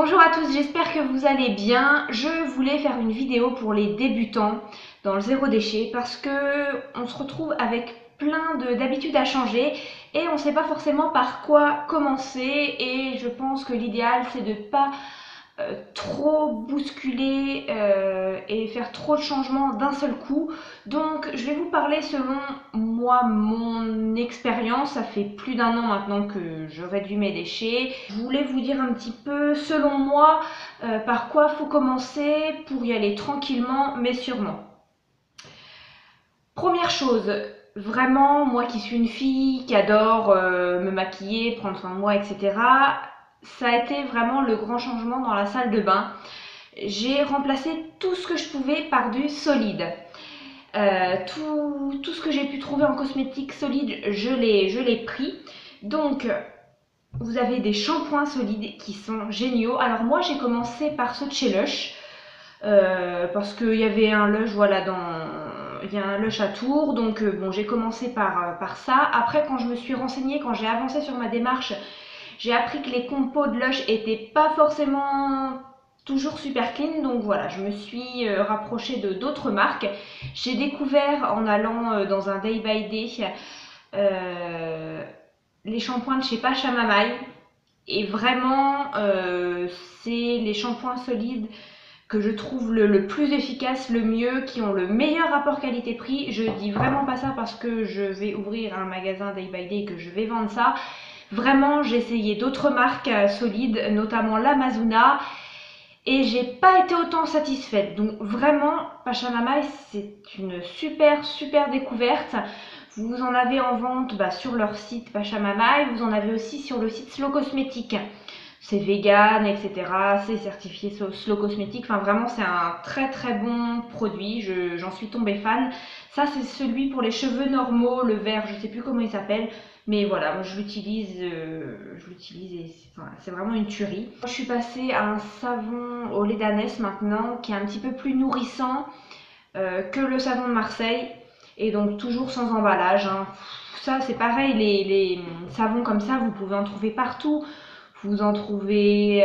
Bonjour à tous, j'espère que vous allez bien. Je voulais faire une vidéo pour les débutants dans le zéro déchet parce que on se retrouve avec plein d'habitudes à changer et on ne sait pas forcément par quoi commencer, et je pense que l'idéal c'est de ne pas trop bousculer et faire trop de changements d'un seul coup. Donc je vais vous parler selon moi, mon expérience. Ça fait plus d'un an maintenant que je réduis mes déchets. Je voulais vous dire un petit peu selon moi par quoi faut commencer pour y aller tranquillement mais sûrement. Première chose, vraiment, moi qui suis une fille qui adore me maquiller, prendre soin de moi, etc., ça a été vraiment le grand changement dans la salle de bain. J'ai remplacé tout ce que je pouvais par du solide. Tout ce que j'ai pu trouver en cosmétique solide, je l'ai pris. Donc, vous avez des shampoings solides qui sont géniaux. Alors moi, j'ai commencé par ceux de chez Lush. Parce qu'il y avait un Lush, voilà, il y a un Lush à Tours, donc bon, j'ai commencé par ça. Après, quand je me suis renseignée, quand j'ai avancé sur ma démarche, j'ai appris que les compos de Lush étaient pas forcément toujours super clean, donc voilà, je me suis rapprochée de d'autres marques. J'ai découvert en allant dans un day by day les shampoings de chez Pachamamaï, et vraiment c'est les shampoings solides que je trouve le plus efficace, le mieux, qui ont le meilleur rapport qualité-prix. Je dis vraiment pas ça parce que je vais ouvrir un magasin day by day et que je vais vendre ça. Vraiment, j'ai essayé d'autres marques solides, notamment l'Amazona, et j'ai pas été autant satisfaite. Donc vraiment, Pachamamaï, c'est une super découverte. Vous en avez en vente sur leur site Pachamamaï, vous en avez aussi sur le site Slow Cosmétique. C'est vegan, etc. C'est certifié Slow Cosmétique. Enfin, vraiment, c'est un très bon produit. J'en suis tombée fan. Ça, c'est celui pour les cheveux normaux, le vert, je sais plus comment il s'appelle. Mais voilà, moi je l'utilise et c'est vraiment une tuerie. Je suis passée à un savon au lait d'ânesse maintenant, qui est un petit peu plus nourrissant que le savon de Marseille. Et donc toujours sans emballage, hein. Ça, c'est pareil, les savons comme ça, vous pouvez en trouver partout. Vous en trouvez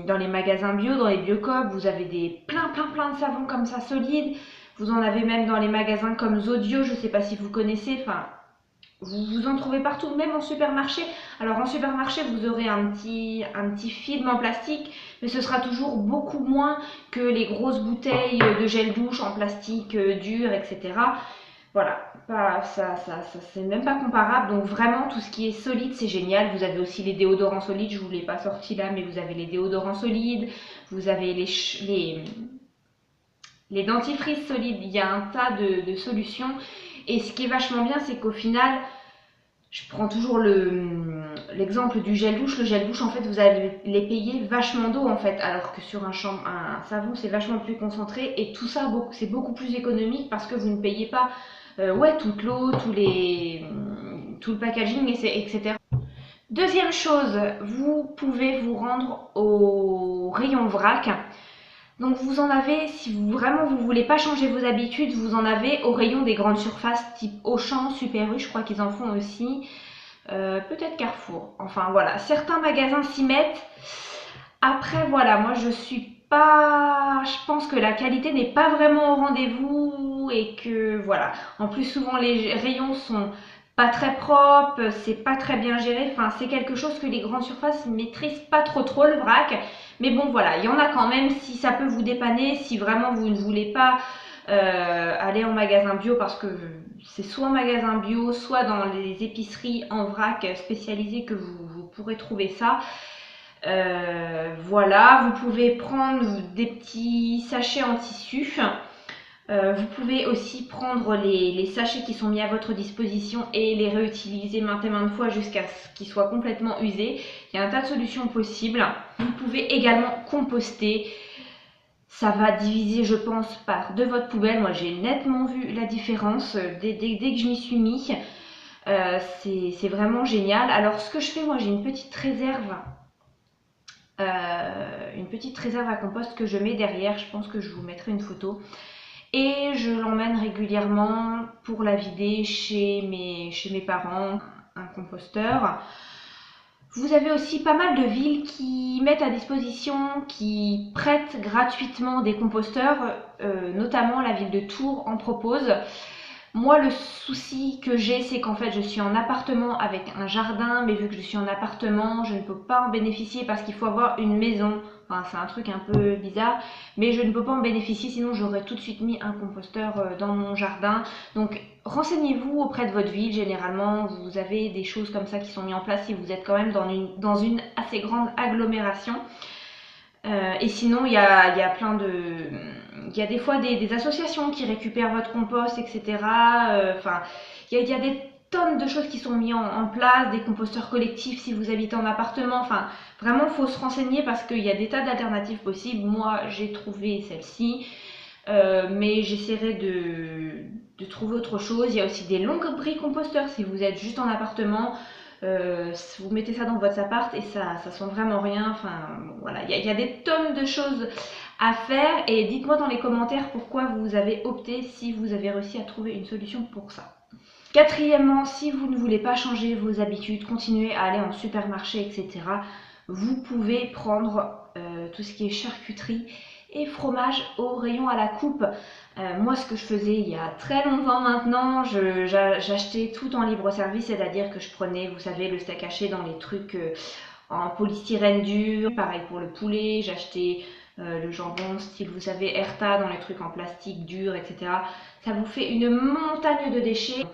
dans les magasins bio, dans les biocoop, vous avez plein de savons comme ça solides. Vous en avez même dans les magasins comme Zodio, je ne sais pas si vous connaissez, enfin, vous en trouvez partout, même en supermarché. Alors en supermarché, vous aurez un petit film en plastique, mais ce sera toujours beaucoup moins que les grosses bouteilles de gel douche en plastique dur, etc. Voilà, c'est même pas comparable. Donc vraiment, tout ce qui est solide, c'est génial. Vous avez aussi les déodorants solides. Je ne vous l'ai pas sorti là, mais vous avez les déodorants solides. Vous avez les dentifrices solides. Il y a un tas de solutions. Et ce qui est vachement bien, c'est qu'au final, je prends toujours l'exemple du gel douche. Le gel douche, en fait, vous allez les payer vachement d'eau, en fait. Alors que sur un savon, c'est vachement plus concentré. Et tout ça, c'est beaucoup plus économique parce que vous ne payez pas toute l'eau, tout le packaging, etc. Deuxième chose, vous pouvez vous rendre au rayon vrac. Donc vous en avez, si vraiment vous voulez pas changer vos habitudes, vous en avez au rayon des grandes surfaces type Auchan, Super U, je crois qu'ils en font aussi. Peut-être Carrefour. Enfin voilà, certains magasins s'y mettent. Après voilà, moi je pense que la qualité n'est pas vraiment au rendez-vous et que voilà. En plus souvent les rayons sont pas très propres, c'est pas très bien géré. Enfin c'est quelque chose que les grandes surfaces maîtrisent pas trop le vrac. Mais bon voilà, il y en a quand même. Si ça peut vous dépanner, si vraiment vous ne voulez pas aller en magasin bio, parce que c'est soit en magasin bio, soit dans les épiceries en vrac spécialisées que vous pourrez trouver ça. Voilà, vous pouvez prendre des petits sachets en tissu. Vous pouvez aussi prendre les sachets qui sont mis à votre disposition et les réutiliser maintes fois jusqu'à ce qu'ils soient complètement usés. Il y a un tas de solutions possibles. Vous pouvez également composter. Ça va diviser, je pense, par de votre poubelle. Moi, j'ai nettement vu la différence dès que je m'y suis mis. C'est vraiment génial. Alors, ce que je fais, moi, j'ai une petite réserve à compost que je mets derrière. Je pense que je vous mettrai une photo. Et je l'emmène régulièrement pour la vider chez mes parents, un composteur. Vous avez aussi pas mal de villes qui mettent à disposition, qui prêtent gratuitement des composteurs, notamment la ville de Tours en propose. Moi, le souci que j'ai, c'est qu'en fait, je suis en appartement avec un jardin, mais vu que je suis en appartement, je ne peux pas en bénéficier parce qu'il faut avoir une maison. Enfin, c'est un truc un peu bizarre, mais je ne peux pas en bénéficier, sinon j'aurais tout de suite mis un composteur dans mon jardin. Donc, renseignez-vous auprès de votre ville. Généralement, vous avez des choses comme ça qui sont mises en place si vous êtes quand même dans une assez grande agglomération. Et sinon, il y a plein de... Il y a des fois des associations qui récupèrent votre compost, etc. Enfin, il y a des tonnes de choses qui sont mises en place, des composteurs collectifs si vous habitez en appartement. Enfin, vraiment, il faut se renseigner parce qu'il y a des tas d'alternatives possibles. Moi, j'ai trouvé celle-ci, mais j'essaierai de trouver autre chose. Il y a aussi des longues bris composteurs si vous êtes juste en appartement. Vous mettez ça dans votre appart et ça sent vraiment rien. Enfin, voilà, il y a des tonnes de choses à faire et dites-moi dans les commentaires pourquoi vous avez opté, si vous avez réussi à trouver une solution pour ça. Quatrièmement, si vous ne voulez pas changer vos habitudes, continuer à aller en supermarché, etc., vous pouvez prendre tout ce qui est charcuterie et fromage au rayon à la coupe. Moi, ce que je faisais il y a très longtemps maintenant, j'achetais tout en libre service, c'est-à-dire que je prenais, vous savez, le steak haché dans les trucs en polystyrène dur, pareil pour le poulet, j'achetais le jambon style, vous savez, Erta dans les trucs en plastique dur, etc. Ça vous fait une montagne de déchets.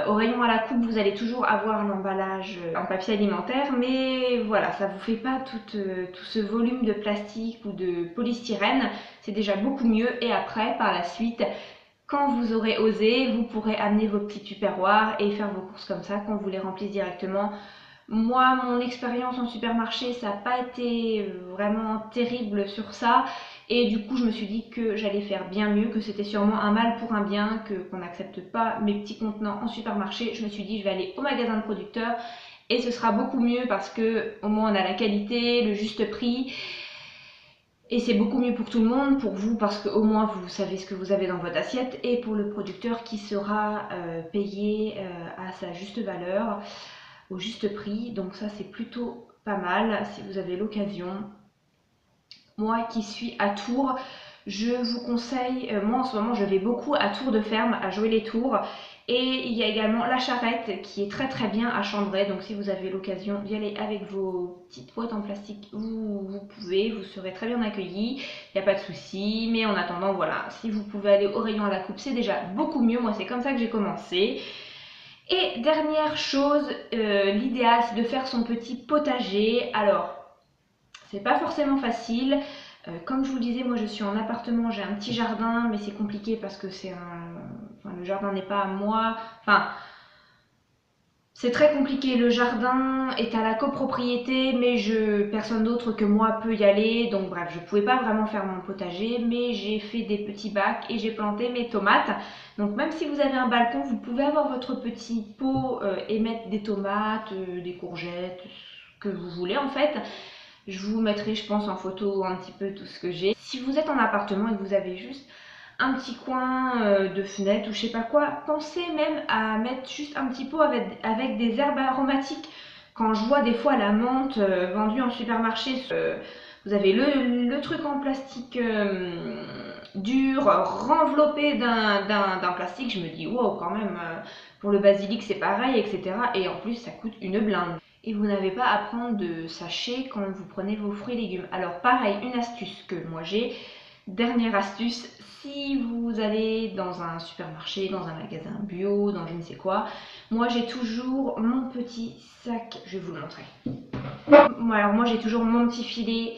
Au rayon à la coupe, vous allez toujours avoir l'emballage en papier alimentaire, mais voilà, ça vous fait pas tout ce volume de plastique ou de polystyrène. C'est déjà beaucoup mieux. Et après, par la suite, quand vous aurez osé, vous pourrez amener vos petits tupperwares et faire vos courses comme ça, qu'on vous les remplisse directement. Moi, mon expérience en supermarché, ça n'a pas été vraiment terrible sur ça. Et du coup, je me suis dit que j'allais faire bien mieux, que c'était sûrement un mal pour un bien, qu'on n'accepte pas mes petits contenants en supermarché. Je me suis dit, je vais aller au magasin de producteurs et ce sera beaucoup mieux parce que au moins on a la qualité, le juste prix. Et c'est beaucoup mieux pour tout le monde, pour vous parce qu'au moins vous savez ce que vous avez dans votre assiette et pour le producteur qui sera payé à sa juste valeur, au juste prix. Donc ça c'est plutôt pas mal si vous avez l'occasion. Moi qui suis à Tours, je vous conseille, moi en ce moment je vais beaucoup à Tours de Ferme, à jouer les tours. Et il y a également la Charrette qui est très très bien à Chambray. Donc si vous avez l'occasion d'y aller avec vos petites boîtes en plastique, vous pouvez, vous serez très bien accueillis. Il n'y a pas de souci. Mais en attendant, voilà, si vous pouvez aller au rayon à la coupe, c'est déjà beaucoup mieux. Moi c'est comme ça que j'ai commencé. Et dernière chose, l'idéal c'est de faire son petit potager. Alors, c'est pas forcément facile. Comme je vous le disais, moi je suis en appartement, j'ai un petit jardin, mais c'est compliqué parce que le jardin n'est pas à moi. Enfin, c'est très compliqué. Le jardin est à la copropriété, mais personne d'autre que moi peut y aller. Donc bref, je pouvais pas vraiment faire mon potager, mais j'ai fait des petits bacs et j'ai planté mes tomates. Donc même si vous avez un balcon, vous pouvez avoir votre petit pot et mettre des tomates, des courgettes, ce que vous voulez en fait. Je vous mettrai, je pense, en photo un petit peu tout ce que j'ai. Si vous êtes en appartement et que vous avez juste un petit coin de fenêtre ou je sais pas quoi, pensez même à mettre juste un petit pot avec des herbes aromatiques. Quand je vois des fois la menthe vendue en supermarché, vous avez le truc en plastique dur, renveloppé d'un plastique, je me dis wow, quand même, pour le basilic c'est pareil, etc. Et en plus ça coûte une blinde. Et vous n'avez pas à prendre de sachet quand vous prenez vos fruits et légumes. Alors pareil, une astuce que moi j'ai, dernière astuce, si vous allez dans un supermarché, dans un magasin bio, dans je ne sais quoi, moi j'ai toujours mon petit sac, je vais vous le montrer. Alors moi j'ai toujours mon petit filet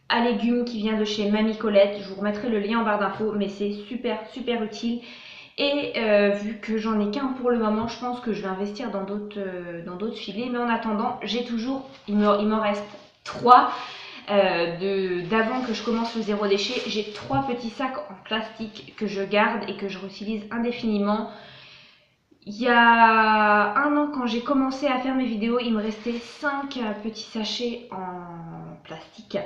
à légumes qui vient de chez Mamie Colette, je vous remettrai le lien en barre d'infos, mais c'est super super utile. Et vu que j'en ai qu'un pour le moment, je pense que je vais investir dans d'autres filets. Mais en attendant, j'ai toujours, il m'en reste 3 d'avant que je commence le zéro déchet. J'ai 3 petits sacs en plastique que je garde et que je réutilise indéfiniment. Il y a un an, quand j'ai commencé à faire mes vidéos, il me restait 5 petits sachets en plastique.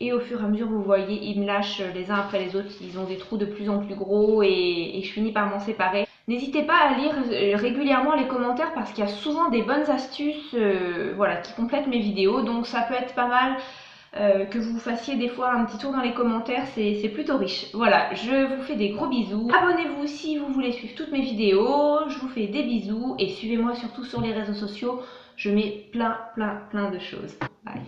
Et au fur et à mesure, vous voyez, ils me lâchent les uns après les autres. Ils ont des trous de plus en plus gros et je finis par m'en séparer. N'hésitez pas à lire régulièrement les commentaires parce qu'il y a souvent des bonnes astuces voilà, qui complètent mes vidéos. Donc ça peut être pas mal que vous fassiez des fois un petit tour dans les commentaires, c'est plutôt riche. Voilà, je vous fais des gros bisous. Abonnez-vous si vous voulez suivre toutes mes vidéos. Je vous fais des bisous et suivez-moi surtout sur les réseaux sociaux. Je mets plein de choses. Bye.